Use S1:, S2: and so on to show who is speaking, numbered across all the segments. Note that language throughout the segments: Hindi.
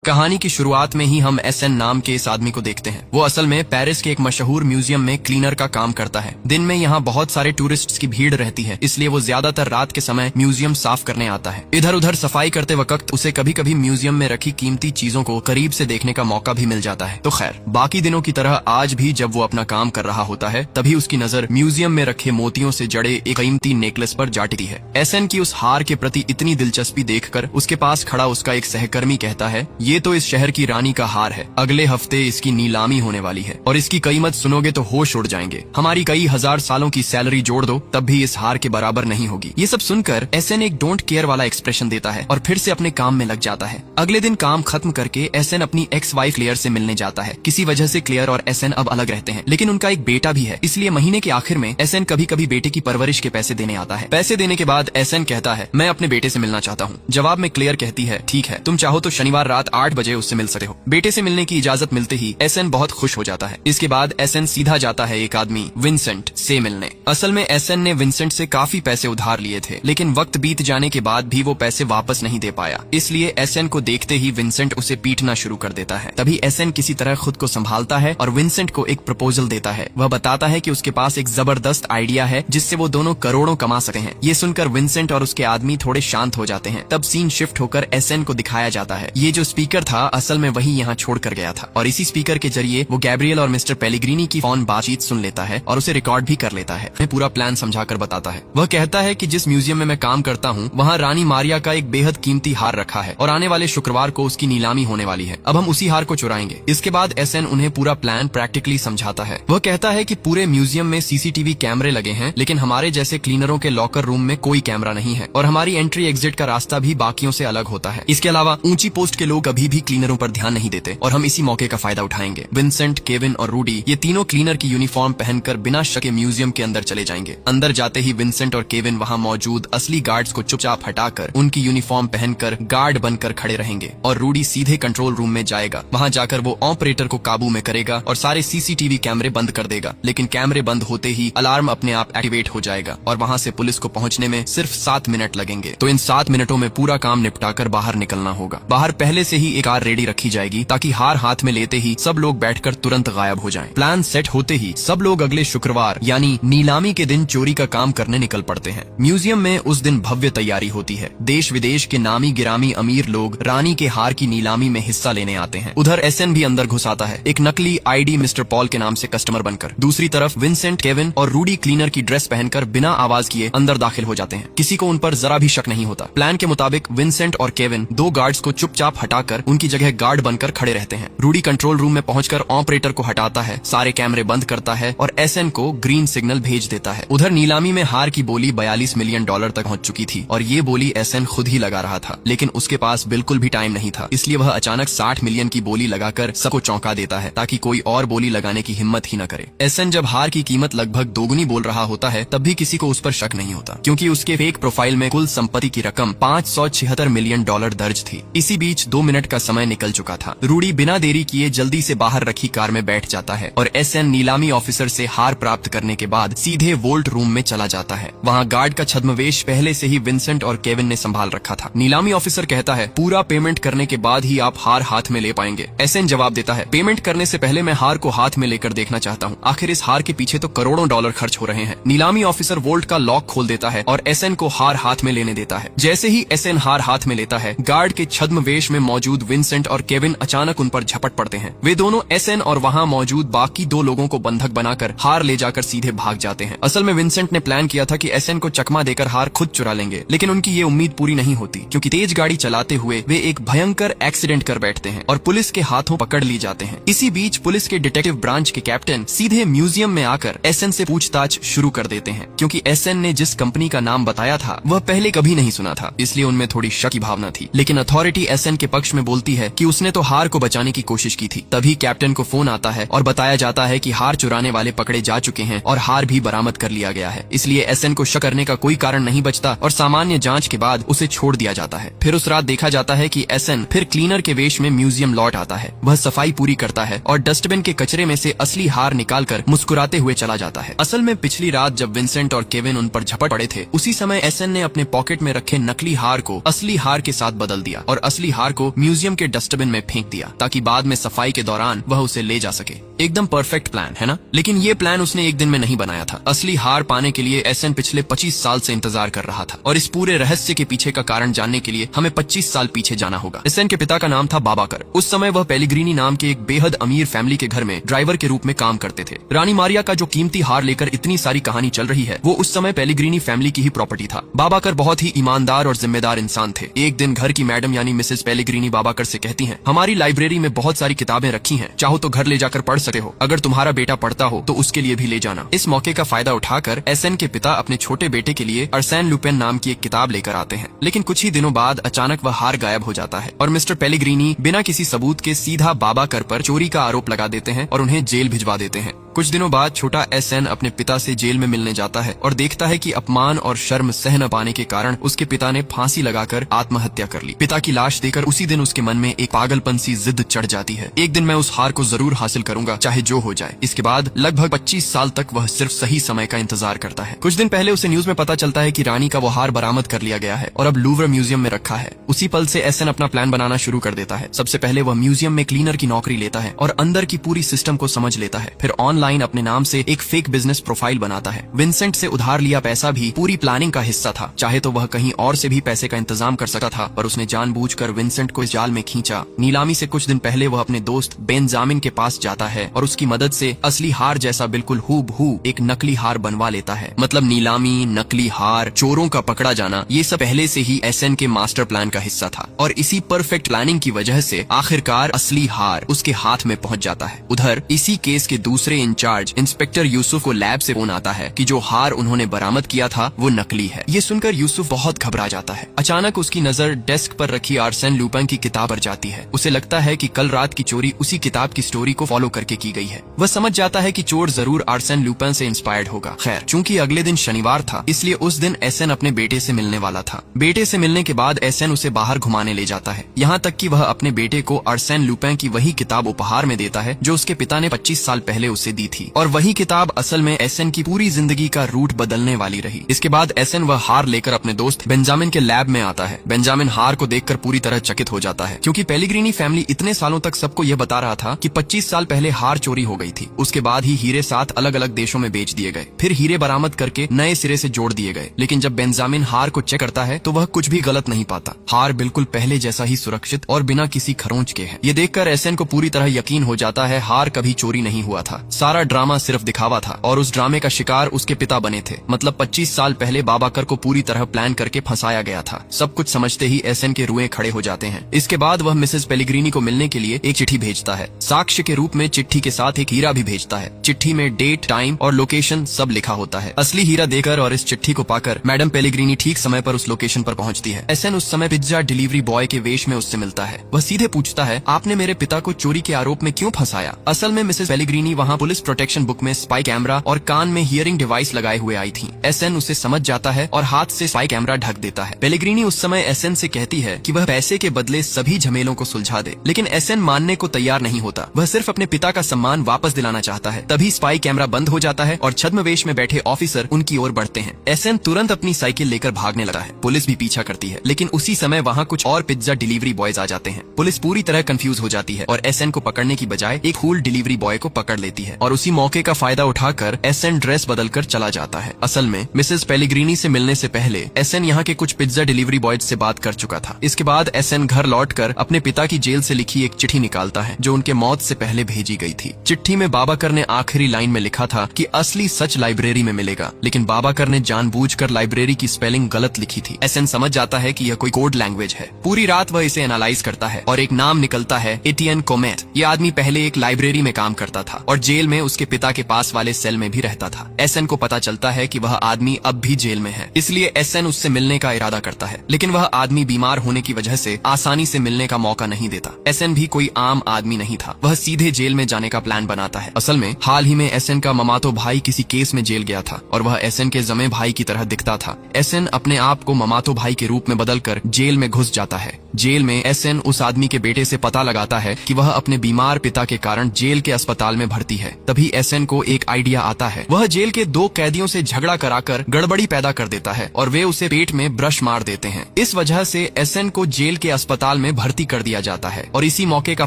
S1: कहानी की शुरुआत में ही हम एसएन नाम के इस आदमी को देखते हैं। वो असल में पेरिस के एक मशहूर म्यूजियम में क्लीनर का काम करता है। दिन में यहाँ बहुत सारे टूरिस्ट्स की भीड़ रहती है, इसलिए वो ज्यादातर रात के समय म्यूजियम साफ करने आता है। इधर उधर सफाई करते वक्त उसे कभी कभी म्यूजियम में रखी कीमती चीजों को करीब से देखने का मौका भी मिल जाता है। तो खैर, बाकी दिनों की तरह आज भी जब वो अपना काम कर रहा होता है, तभी उसकी नजर म्यूजियम में रखे मोतियों से जड़े एक कीमती नेकलेस पर जा टिकी है। एसएन की उस हार के प्रति इतनी दिलचस्पी देखकर उसके पास खड़ा उसका एक सहकर्मी कहता है, ये तो इस शहर की रानी का हार है, अगले हफ्ते इसकी नीलामी होने वाली है और इसकी कीमत सुनोगे तो होश उड़ जाएंगे। हमारी कई हजार सालों की सैलरी जोड़ दो तब भी इस हार के बराबर नहीं होगी। ये सब सुनकर एसएन एक डोंट केयर वाला एक्सप्रेशन देता है और फिर से अपने काम में लग जाता है। अगले दिन काम खत्म करके एसएन अपनी एक्स वाइफ क्लेयर से मिलने जाता है। किसी वजह से क्लेयर और एसएन अब अलग रहते हैं, लेकिन उनका एक बेटा भी है, इसलिए महीने के आखिर में एसएन कभी कभी बेटे की परवरिश के पैसे देने आता है। पैसे देने के बाद एसएन कहता है, मैं अपने बेटे से मिलना चाहता हूँ। जवाब में क्लेयर कहती है, ठीक है, तुम चाहो तो शनिवार रात 8 बजे उससे मिल सकते हो। बेटे से मिलने की इजाजत मिलते ही एसएन बहुत खुश हो जाता है। इसके बाद एसएन सीधा जाता है एक आदमी विंसेंट से मिलने। असल में एसएन ने विंसेंट से काफी पैसे उधार लिए थे, लेकिन वक्त बीत जाने के बाद भी वो पैसे वापस नहीं दे पाया। इसलिए एसएन को देखते ही विंसेंट उसे पीटना शुरू कर देता है। तभी एसएन किसी तरह खुद को संभालता है और विंसेंट को एक प्रपोजल देता है। वह बताता है कि उसके पास एक जबरदस्त आइडिया है जिससे वो दोनों करोड़ों कमा सकते हैं। ये सुनकर विंसेंट और उसके आदमी थोड़े शांत हो जाते हैं। तब सीन शिफ्ट होकर एसएन को दिखाया जाता है। ये जो स्पीकर था असल में वही यहाँ छोड़ कर गया था और इसी स्पीकर के जरिए वो गैब्रियल और मिस्टर पेलिग्रीनी की फोन बातचीत सुन लेता है और उसे रिकॉर्ड भी कर लेता है। पूरा प्लान समझाकर बताता है। वह कहता है कि जिस म्यूजियम में मैं काम करता हूँ वहाँ रानी मारिया का एक बेहद कीमती हार रखा है और आने वाले शुक्रवार को उसकी नीलामी होने वाली है। अब हम उसी हार को चुराएंगे। इसके बाद एसएन उन्हें पूरा प्लान प्रैक्टिकली समझाता है। वह कहता है कि पूरे म्यूजियम में सीसीटीवी कैमरे लगे हैं, लेकिन हमारे जैसे क्लीनरों के लॉकर रूम में कोई कैमरा नहीं है और हमारी एंट्री एग्जिट का रास्ता भी बाकियों से अलग होता है। इसके अलावा ऊंची पोस्ट के लोग अभी भी क्लीनरों पर ध्यान नहीं देते और हम इसी मौके का फायदा उठाएंगे। विंसेंट, केविन और रूडी ये तीनों क्लीनर की यूनिफॉर्म पहनकर बिना शक के म्यूजियम के अंदर चले जाएंगे। अंदर जाते ही विंसेंट और केविन वहाँ मौजूद असली गार्ड्स को चुपचाप हटाकर उनकी यूनिफॉर्म पहनकर गार्ड बनकर खड़े रहेंगे और रूडी सीधे कंट्रोल रूम में जाएगा। वहाँ जाकर वो ऑपरेटर को काबू में करेगा और सारे सीसीटीवी कैमरे बंद कर देगा। लेकिन कैमरे बंद होते ही अलार्म अपने आप एक्टिवेट हो जाएगा और वहाँ से पुलिस को पहुँचने में सिर्फ 7 मिनट लगेंगे। तो इन 7 मिनटों में पूरा काम निपटाकर बाहर निकलना होगा। बाहर पहले से ही एक कार रेडी रखी जाएगी ताकि हार हाथ में लेते ही सब लोग बैठकर तुरंत गायब हो जाएं। प्लान सेट होते ही सब लोग अगले शुक्रवार यानी नीलामी के दिन चोरी का काम करने निकल पड़ते हैं। म्यूजियम में उस दिन भव्य तैयारी होती है। देश विदेश के नामी गिरामी अमीर लोग रानी के हार की नीलामी में हिस्सा लेने आते हैं। उधर एसएन भी अंदर घुस आता है, एक नकली आईडी मिस्टर पॉल के नाम से कस्टमर बनकर। दूसरी तरफ विंसेंट, केविन और रूडी क्लीनर की ड्रेस पहनकर बिना आवाज किए अंदर दाखिल हो जाते हैं। किसी को उन पर जरा भी शक नहीं होता। प्लान के मुताबिक विंसेंट और केविन 2 गार्ड्स को चुपचाप हटाकर उनकी जगह गार्ड बनकर खड़े रहते हैं। रूडी कंट्रोल रूम में पहुंचकर ऑपरेटर को हटाता है, सारे कैमरे बंद करता है और एसएन को ग्रीन सिग्नल भेज देता है। उधर नीलामी में हार की बोली $42 मिलियन तक पहुंच चुकी थी और ये बोली एसएन खुद ही लगा रहा था, लेकिन उसके पास बिल्कुल भी टाइम नहीं था। इसलिए वह अचानक 60 मिलियन की बोली लगाकर सबको चौंका देता है ताकि कोई और बोली लगाने की हिम्मत ही न करे। एसएन जब हार की कीमत लगभग दोगुनी बोल रहा होता है तब भी किसी को उस पर शक नहीं होता, क्योंकि उसके फेक प्रोफाइल में कुल संपत्ति की रकम $576 मिलियन दर्ज थी। इसी बीच 2 मिनट का समय निकल चुका था। रूडी बिना देरी किए जल्दी से बाहर रखी कार में बैठ जाता है और एसएन नीलामी ऑफिसर से हार प्राप्त करने के बाद सीधे वोल्ट रूम में चला जाता है। वहाँ गार्ड का छद्मवेश पहले से ही विंसेंट और केविन ने संभाल रखा था। नीलामी ऑफिसर कहता है, पूरा पेमेंट करने के बाद ही आप हार हाथ में ले पाएंगे। एसएन जवाब देता है, पेमेंट करने से पहले मैं हार को हाथ में लेकर देखना चाहता हूँ। आखिर इस हार के पीछे तो करोड़ों डॉलर खर्च हो रहे हैं। नीलामी ऑफिसर वोल्ट का लॉक खोल देता है और एसएन को हार हाथ में लेने देता है। जैसे ही एसएन हार हाथ में लेता है, गार्ड के छद्मवेश में मौजूद विंसेंट और केविन अचानक उन पर झपट पड़ते हैं। वे दोनों एसएन और वहाँ मौजूद बाकी 2 लोगों को बंधक बनाकर हार ले जाकर सीधे भाग जाते हैं। असल में विंसेंट ने प्लान किया था कि एसएन को चकमा देकर हार खुद चुरा लेंगे, लेकिन उनकी ये उम्मीद पूरी नहीं होती, क्योंकि तेज गाड़ी चलाते हुए वे एक भयंकर एक्सीडेंट कर बैठते हैं और पुलिस के हाथों पकड़ ली जाते हैं। इसी बीच पुलिस के डिटेक्टिव ब्रांच के कैप्टन सीधे म्यूजियम में आकर एसएन से पूछताछ शुरू कर देते हैं, क्योंकि एसएन ने जिस कंपनी का नाम बताया था वह पहले कभी नहीं सुना था, इसलिए उनमें थोड़ी शक की भावना थी। लेकिन अथॉरिटी एसएन के पक्ष में बोलती है कि उसने तो हार को बचाने की कोशिश की थी। तभी कैप्टन को फोन आता है और बताया जाता है कि हार चुराने वाले पकड़े जा चुके हैं और हार भी बरामद कर लिया गया है। इसलिए एसएन को शक करने का कोई कारण नहीं बचता और सामान्य जांच के बाद उसे छोड़ दिया जाता है। फिर उस रात देखा जाता है कि एसएन फिर क्लीनर के वेश में म्यूजियम लौट आता है। वह सफाई पूरी करता है और डस्टबिन के कचरे में से असली हार निकालकर मुस्कुराते हुए चला जाता है। असल में पिछली रात जब विंसेंट और केविन उन पर झपट पड़े थे, उसी समय एसएन ने अपने पॉकेट में रखे नकली हार को असली हार के साथ बदल दिया और असली हार को म्यूजियम के डस्टबिन में फेंक दिया ताकि बाद में सफाई के दौरान वह उसे ले जा सके। एकदम परफेक्ट प्लान है ना? लेकिन ये प्लान उसने एक दिन में नहीं बनाया था। असली हार पाने के लिए एसन पिछले 25 साल से इंतजार कर रहा था और इस पूरे रहस्य के पीछे का कारण जानने के लिए हमें 25 साल पीछे जाना होगा। एसन के पिता का नाम था बाबाकर। उस समय वह पेलिग्रीनी नाम के एक बेहद अमीर फैमिली के घर में ड्राइवर के रूप में काम करते थे। रानी मारिया का जो कीमती हार लेकर इतनी सारी कहानी चल रही है वो उस समय पेलिग्रीनी फैमिली की ही प्रॉपर्टी था। बाबाकर बहुत ही ईमानदार और जिम्मेदार इंसान थे। एक दिन घर की मैडम यानी मिसेस पेलिग्रीनी बाबाकर से कहती हैं, हमारी लाइब्रेरी में बहुत सारी किताबें रखी हैं, चाहो तो घर ले जाकर पढ़ सकते हो। अगर तुम्हारा बेटा पढ़ता हो तो उसके लिए भी ले जाना। इस मौके का फायदा उठाकर एसन के पिता अपने छोटे बेटे के लिए अर्सेन लुपेन नाम की एक किताब लेकर आते हैं। लेकिन कुछ ही दिनों बाद अचानक वह हार गायब हो जाता है और मिस्टर पेलिग्रीनी बिना किसी सबूत के सीधा बाबाकर पर चोरी का आरोप लगा देते हैं और उन्हें जेल भिजवा देते हैं। कुछ दिनों बाद छोटा एसन अपने पिता से जेल में मिलने जाता है और देखता है कि अपमान और शर्म सह न पाने के कारण उसके पिता ने फांसी लगाकर आत्महत्या कर ली। पिता की लाश देखकर उसी दिन उसके मन में एक पागलपन सी जिद चढ़ जाती है, एक दिन मैं उस हार को जरूर हासिल करूंगा, चाहे जो हो जाए। इसके बाद लगभग 25 साल तक वह सिर्फ सही समय का इंतजार करता है। कुछ दिन पहले उसे न्यूज में पता चलता है कि रानी का वो हार बरामद कर लिया गया है और अब लूव्र म्यूजियम में रखा है। उसी पल से एसन अपना प्लान बनाना शुरू कर देता है। सबसे पहले वह म्यूजियम में क्लीनर की नौकरी लेता है और अंदर की पूरी सिस्टम को समझ लेता है। फिर ऑनलाइन अपने नाम से एक फेक बिजनेस प्रोफाइल बनाता है। विंसेंट से उधार लिया पैसा भी पूरी प्लानिंग का हिस्सा था। चाहे तो वह कहीं और से भी पैसे का इंतजाम कर सकता था, पर उसने जानबूझकर विंसेंट को इस जाल में खींचा। नीलामी से कुछ दिन पहले वह अपने दोस्त बेंजामिन के पास जाता है और उसकी मदद से असली हार जैसा बिल्कुल हूबहू एक नकली हार बनवा लेता है। मतलब नीलामी, नकली हार, चोरों का पकड़ा जाना, ये सब पहले से ही एसन के मास्टर प्लान का हिस्सा था और इसी परफेक्ट प्लानिंग की वजह से आखिरकार असली हार उसके हाथ में पहुंच जाता है। उधर इसी केस के दूसरे इंचार्ज इंस्पेक्टर यूसुफ को लैब से फोन आता है कि जो हार उन्होंने बरामद किया था वो नकली है। ये सुनकर यूसुफ बहुत घबरा जाता है। अचानक उसकी नजर डेस्क पर रखी आर्सेन लुपेन की किताब पर जाती है। उसे लगता है कि कल रात की चोरी उसी किताब की स्टोरी को फॉलो करके की गई है। वह समझ जाता है कि चोर जरूर आर्सेन लुपेन से इंस्पायर्ड होगा। खैर, चूंकि अगले दिन शनिवार था इसलिए उस दिन एसन अपने बेटे से मिलने वाला था। बेटे से मिलने के बाद एसन उसे बाहर घुमाने ले जाता है, यहाँ तक कि वह अपने बेटे को आर्सेन लुपेन की वही किताब उपहार में देता है जो उसके पिता ने 25 साल पहले उसे दी थी और वही किताब असल में एसन की पूरी जिंदगी का रूट बदलने वाली रही। इसके बाद एसन वह हार लेकर अपने दोस्त बेंजामिन के लैब में आता है। बेंजामिन हार को देखकर पूरी तरह चकित हो जाता है क्योंकि पेलिग्रीनी फैमिली इतने सालों तक सबको यह बता रहा था कि 25 साल पहले हार चोरी हो गई थी। उसके बाद ही हीरे 7 अलग अलग देशों में बेच दिए गए, फिर हीरे बरामद करके नए सिरे से जोड़ दिए गए। लेकिन जब बेंजामिन हार को चेक करता है तो वह कुछ भी गलत नहीं पाता। हार बिल्कुल पहले जैसा ही सुरक्षित और बिना किसी खरोंच के है। ये देखकर एसन को पूरी तरह यकीन हो जाता है हार कभी चोरी नहीं हुआ था, सारा ड्रामा सिर्फ दिखावा था और उस ड्रामे का शिकार उसके पिता बने थे। मतलब 25 साल पहले बाबाकर को पूरी तरह प्लान करके फंसाया गया था। सब कुछ समझते ही एसन के रुएं खड़े हो जाते हैं। इसके बाद वह मिसेस पेलिग्रीनी को मिलने के लिए एक चिट्ठी भेजता है। साक्ष्य के रूप में चिट्ठी के साथ एक हीरा भी भेजता है। चिट्ठी में डेट, टाइम और लोकेशन सब लिखा होता है। असली हीरा देकर और इस चिट्ठी को पाकर मैडम पेलिग्रीनी ठीक समय पर उस लोकेशन पर पहुंचती है। एसन उस समय पिज्जा डिलीवरी बॉय के वेश में उससे मिलता है। वह सीधे पूछता है, आपने मेरे पिता को चोरी के आरोप में क्यों फंसाया? असल में मिसेस पेलिग्रीनी वहाँ पुलिस प्रोटेक्शन बुक में स्पाई कैमरा और कान में हियरिंग डिवाइस लगाए हुए आई थी। एसन उसे समझ जाता है और हाथ से स्पाई कैमरा ढक देता है। पेलिग्रीनी उस समय एसन से कहती है कि वह पैसे के बदले सभी झमेलों को सुलझा दे, लेकिन एसन मानने को तैयार नहीं होता। वह सिर्फ अपने पिता का सम्मान वापस दिलाना चाहता है। तभी स्पाई कैमरा बंद हो जाता है और छद्मवेश में बैठे ऑफिसर उनकी ओर बढ़ते हैं। एसन तुरंत अपनी साइकिल लेकर भागने लगा है। पुलिस भी पीछा करती है, लेकिन उसी समय वहाँ कुछ और पिज्जा डिलीवरी बॉयज आ जाते हैं। पुलिस पूरी तरह कंफ्यूज हो जाती है और एसन को पकड़ने की बजाय एक फूल डिलीवरी बॉय को पकड़ लेती है और उसी मौके का फायदा उठाकर एसन ड्रेस बदलकर चला जाता है। असल में मिसेस पेलिग्रीनी से मिलने से पहले एसन यहाँ के कुछ पिज्जा डिलीवरी बॉयज से बात कर चुका था। इसके बाद एसन घर लौटकर अपने पिता की जेल से लिखी एक चिट्ठी निकालता है जो उनके मौत से पहले भेजी गई थी। चिट्ठी में बाबाकर ने आखिरी लाइन में लिखा था कि असली सच लाइब्रेरी में मिलेगा, लेकिन बाबाकर ने जानबूझकर लाइब्रेरी की स्पेलिंग गलत लिखी थी। एसन समझ जाता है कि यह कोई कोड लैंग्वेज है। पूरी रात वह इसे एनालाइज करता है और एक नाम निकलता है, एटियन कोमेट। ये आदमी पहले एक लाइब्रेरी में काम करता था और जेल में उसके पिता के पास वाले सेल में भी रहता था। एसन को पता चलता है कि वह आदमी अब भी जेल में है, इसलिए एसन उससे मिलने का इरादा करता है, लेकिन वह आदमी बीमार होने की वजह से आसानी से मिलने का मौका नहीं देता। एसन भी कोई आम आदमी नहीं था, वह सीधे जेल में जाने का प्लान बनाता है। असल में हाल ही में एसन का ममातो भाई किसी केस में जेल गया था और वह एसन के जमे भाई की तरह दिखता था। एसन अपने आप को ममातो भाई के रूप में बदलकर जेल में घुस जाता है। जेल में एसन उस आदमी के बेटे से पता लगाता है कि वह अपने बीमार पिता के कारण जेल के अस्पताल में भर्ती है। तभी एसएन को एक आइडिया आता है। वह जेल के 2 कैदियों से झगड़ा कराकर गड़बड़ी पैदा कर देता है और वे उसे पेट में ब्रश मार देते हैं। इस वजह से एसएन को जेल के अस्पताल में भर्ती कर दिया जाता है और इसी मौके का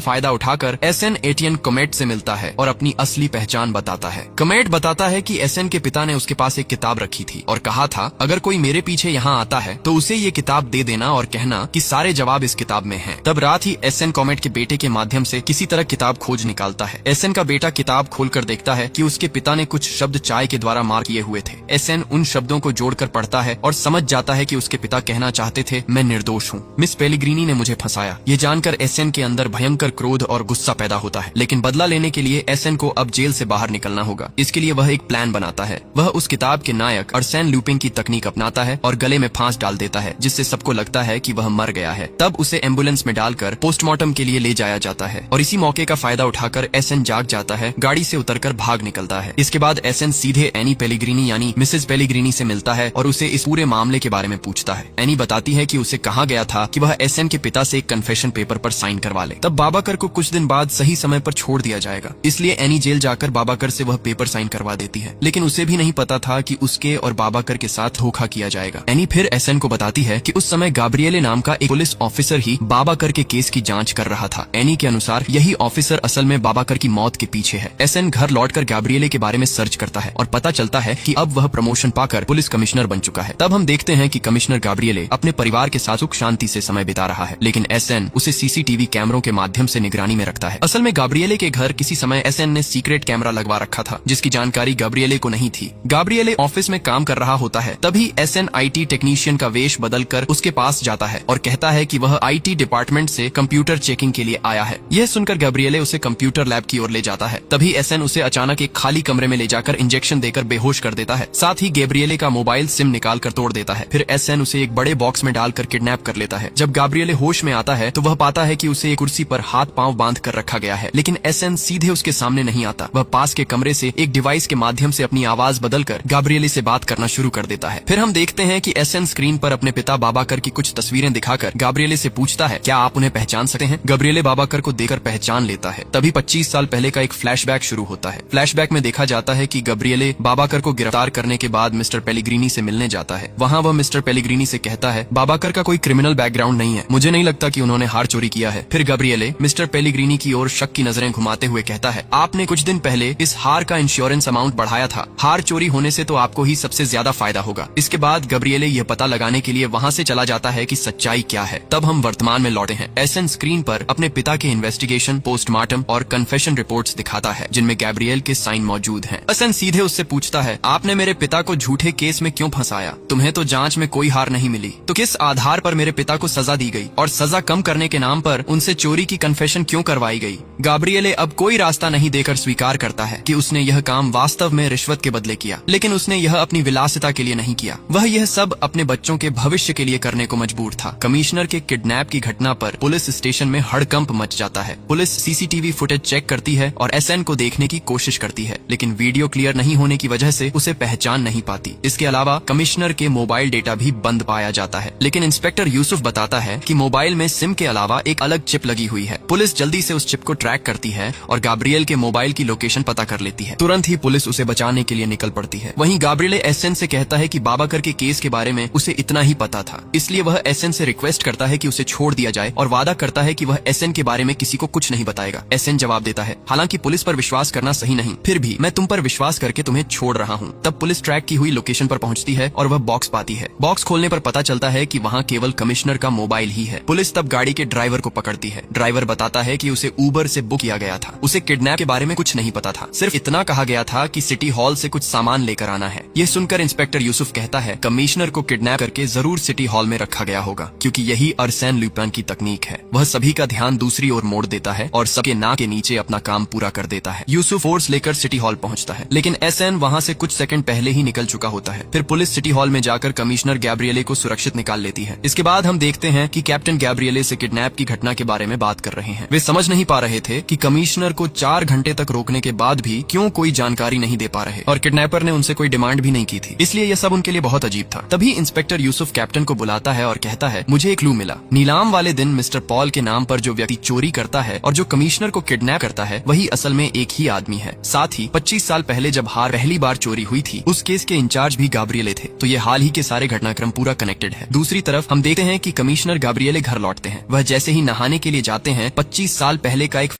S1: फायदा उठाकर एसएन एटियन कमेट से मिलता है और अपनी असली पहचान बताता है। कमेट बताता है कि एसएन के पिता ने उसके पास एक किताब रखी थी और कहा था अगर कोई मेरे पीछे यहाँ आता है तो उसे ये किताब दे देना और कहना कि सारे जवाब इस किताब में हैं। तब रात ही एसएन कमेट के बेटे के माध्यम से किसी तरह किताब खोज निकालता है। एसएन का बेटा किताब खोलकर देखता है कि उसके पिता ने कुछ शब्द चाय के द्वारा मार्क किए हुए थे। एसएन उन शब्दों को जोड़कर पढ़ता है और समझ जाता है कि उसके पिता कहना चाहते थे मैं निर्दोष हूँ, मिस पेलिग्रीनी ने मुझे फंसाया। ये जानकर एसएन के अंदर भयंकर क्रोध और गुस्सा पैदा होता है, लेकिन बदला लेने के लिए एसएन को अब जेल से बाहर निकलना होगा। इसके लिए वह एक प्लान बनाता है। वह उस किताब के नायक अर्सेन लुपिन की तकनीक अपनाता है और गले में फांस डाल देता है, जिससे सबको लगता है कि वह मर गया है। तब उसे एम्बुलेंस में डालकर पोस्टमार्टम के लिए ले जाया जाता है और इसी मौके का फायदा उठाकर एसएन जाग जाता है, गाड़ी से उतरकर भाग निकलता है। इसके बाद एसएन सीधे एनी पेलिग्रीनी यानी मिसेस पेलिग्रीनी से मिलता है और उसे इस पूरे मामले के बारे में पूछता है। एनी बताती है कि उसे कहा गया था कि वह एसएन के पिता से एक कन्फेशन पेपर पर साइन करवा ले, तब बाबाकर को कुछ दिन बाद सही समय पर छोड़ दिया जाएगा। इसलिए एनी जेल जाकर बाबाकर से वह पेपर साइन करवा देती है, लेकिन उसे भी नहीं पता था कि उसके और बाबाकर के साथ धोखा किया जाएगा। एनी फिर एसएन को बताती है कि उस समय गाब्रिएले नाम का एक पुलिस ऑफिसर ही बाबाकर के केस की जांच कर रहा था। एनी के अनुसार यही ऑफिसर असल में बाबाकर की मौत के पीछे है। एसएन घर लौटकर गाब्रिएले के बारे में सर्च करता है और पता चलता है कि अब वह प्रमोशन पाकर पुलिस कमिश्नर बन चुका है। तब हम देखते हैं कि कमिश्नर गाब्रिएले अपने परिवार के साथ सुख शांति से समय बिता रहा है, लेकिन एसएन उसे सीसीटीवी कैमरों के माध्यम से निगरानी में रखता है। असल में गाब्रिएले के घर किसी समय एसएन ने सीक्रेट कैमरा लगवा रखा था, जिसकी जानकारी गाब्रिएले को नहीं थी। गाब्रिएले ऑफिस में काम कर रहा होता है, तभी एसएन आईटी टेक्नीशियन का वेश बदलकर उसके पास जाता है और कहता है कि वह आईटी डिपार्टमेंट से कंप्यूटर चेकिंग के लिए आया है। यह सुनकर गाब्रिएले उसे कंप्यूटर लैब की ओर ले जाता है। तभी एसएन उसे अचानक एक खाली कमरे में ले जाकर इंजेक्शन देकर बेहोश कर देता है। साथ ही गाब्रिएले का मोबाइल सिम निकाल कर तोड़ देता है। फिर एसएन उसे एक बड़े बॉक्स में डालकर किडनैप कर लेता है। जब गाब्रिएले होश में आता है तो वह पाता है कि उसे एक कुर्सी पर हाथ पांव बांध कर रखा गया है, लेकिन एसएन सीधे उसके सामने नहीं आता। वह पास के कमरे से एक डिवाइस के माध्यम से अपनी आवाज बदलकर गाब्रिएले से बात करना शुरू कर देता है। फिर हम देखते हैं कि एसएन स्क्रीन पर अपने पिता बाबाकर की कुछ तस्वीरें दिखाकर गाब्रिएले से पूछता है क्या आप उन्हें पहचान सकते हैं। गाब्रिएले बाबाकर को देखकर पहचान लेता है। तभी 25 साल पहले का एक फ्लैशबैक शुरू होता है। फ्लैशबैक में देखा जाता है कि गाब्रिएले बाबाकर को गिरफ्तार करने के बाद मिस्टर पेलिग्रीनी से मिलने जाता है। वहाँ वह मिस्टर पेलिग्रीनी से कहता है बाबाकर का कोई क्रिमिनल बैकग्राउंड नहीं है, मुझे नहीं लगता कि उन्होंने हार चोरी किया है। फिर गाब्रिएले मिस्टर पेलिग्रीनी की ओर शक की नजरें घुमाते हुए कहता है आपने कुछ दिन पहले इस हार का इंश्योरेंस अमाउंट बढ़ाया था, हार चोरी होने से तो आपको ही सबसे ज्यादा फायदा होगा। इसके बाद गाब्रिएले यह पता लगाने के लिए वहाँ से चला जाता है कि सच्चाई क्या है। तब हम वर्तमान में लौटे हैं। एसएन स्क्रीन पर अपने पिता के इन्वेस्टिगेशन, पोस्टमार्टम और कन्फेशन रिपोर्ट्स दिखाता है, जिनमें गाब्रिएल के साइन मौजूद हैं। एसएन सीधे उससे पूछता है आपने मेरे पिता को झूठे केस में क्यों फंसाया? तुम्हें तो जांच में कोई हार नहीं मिली, तो किस आधार पर मेरे पिता को सजा दी गई और सजा कम करने के नाम पर उनसे चोरी की कन्फेशन क्यों करवाई गई? गाब्रिएले अब कोई रास्ता नहीं देकर स्वीकार करता है कि उसने यह काम वास्तव में रिश्वत के बदले किया, लेकिन उसने यह अपनी विलासिता के लिए नहीं किया। वह यह सब अपने बच्चों के भविष्य के लिए करने को मजबूर था। कमिश्नर के किडनैप की घटना पर पुलिस स्टेशन में हड़कंप मच जाता है। पुलिस सीसीटीवी फुटेज चेक करती है और एसएन को देखने की कोशिश करती है, लेकिन वीडियो क्लियर नहीं होने की वजह से उसे पहचान नहीं पाती। इसके अलावा कमिश्नर के मोबाइल डेटा भी बंद पाया जाता है, लेकिन इंस्पेक्टर यूसुफ बताता है कि मोबाइल में सिम के अलावा एक अलग चिप लगी हुई है। पुलिस जल्दी से उस चिप को ट्रैक करती है और गाब्रिएल के मोबाइल की लोकेशन पता कर लेती है। तुरंत ही पुलिस उसे बचाने के लिए निकल पड़ती है। वहीं गाब्रिएले एसएन से कहता है कि बाबाकर के केस के बारे में उसे इतना ही पता था, इसलिए वह एसएन से रिक्वेस्ट करता है कि उसे छोड़ दिया जाए और वादा करता है कि वह एसएन के बारे में किसी को कुछ नहीं बताएगा। एसएन जवाब देता है हालांकि पुलिस पर विश्वास करना सही नहीं, फिर भी मैं तुम पर विश्वास करके तुम्हें छोड़ रहा हूँ। तब पुलिस ट्रैक की हुई लोकेशन पर पहुँचती है और वह बॉक्स पाती है। बॉक्स खोलने पर पता चलता है कि वहाँ केवल कमिश्नर का मोबाइल ही है। पुलिस तब गाड़ी के ड्राइवर को पकड़ती है। ड्राइवर बताता है कि उसे ऊबर से बुक किया गया था। उसे किडनैप के बारे में कुछ नहीं पता था, सिर्फ इतना कहा गया था कि सिटी हॉल से कुछ सामान लेकर आना है। ये सुनकर इंस्पेक्टर यूसुफ कहता है कमिश्नर को किडनैप करके जरूर सिटी हॉल में रखा गया होगा, क्योंकि यही अर्सेन लुपिन की तकनीक है। वह सभी का ध्यान दूसरी ओर मोड़ देता है और सबके नाक के नीचे अपना काम पूरा कर देता है। यूसुफ फोर्स लेकर सिटी हॉल पहुंचता है, लेकिन एसएन वहां से कुछ सेकंड पहले ही निकल चुका होता है। फिर पुलिस सिटी हॉल में जाकर कमिश्नर गाब्रिएले को सुरक्षित निकाल लेती है। इसके बाद हम देखते हैं कि कैप्टन गाब्रिएले से किडनैप की घटना के बारे में बात कर रहे हैं। वे समझ नहीं पा रहे थे कि कमिश्नर को 4 घंटे तक रोकने के बाद भी क्यों कोई जानकारी नहीं दे पा रहे, और किडनैपर ने उनसे कोई डिमांड भी नहीं की थी, इसलिए यह सब उनके लिए बहुत अजीब था। तभी इंस्पेक्टर यूसुफ कैप्टन को बुलाता है और कहता है मुझे एक क्लू मिला। नीलाम वाले दिन मिस्टर पॉल के नाम पर जो व्यक्ति चोरी करता है और जो कमिश्नर को किडनैप करता है, वही असल में एक ही आदमी है। साथ ही 25 साल पहले जब हार पहली बार चोरी हुई थी, उस केस के इंचार्ज भी गाब्रिएले थे। तो ये हाल ही के सारे घटनाक्रम पूरा कनेक्टेड है। दूसरी तरफ हम देखते हैं कि कमिश्नर गाब्रिएले घर लौटते हैं। वह जैसे ही नहाने के लिए जाते हैं, 25 साल पहले का एक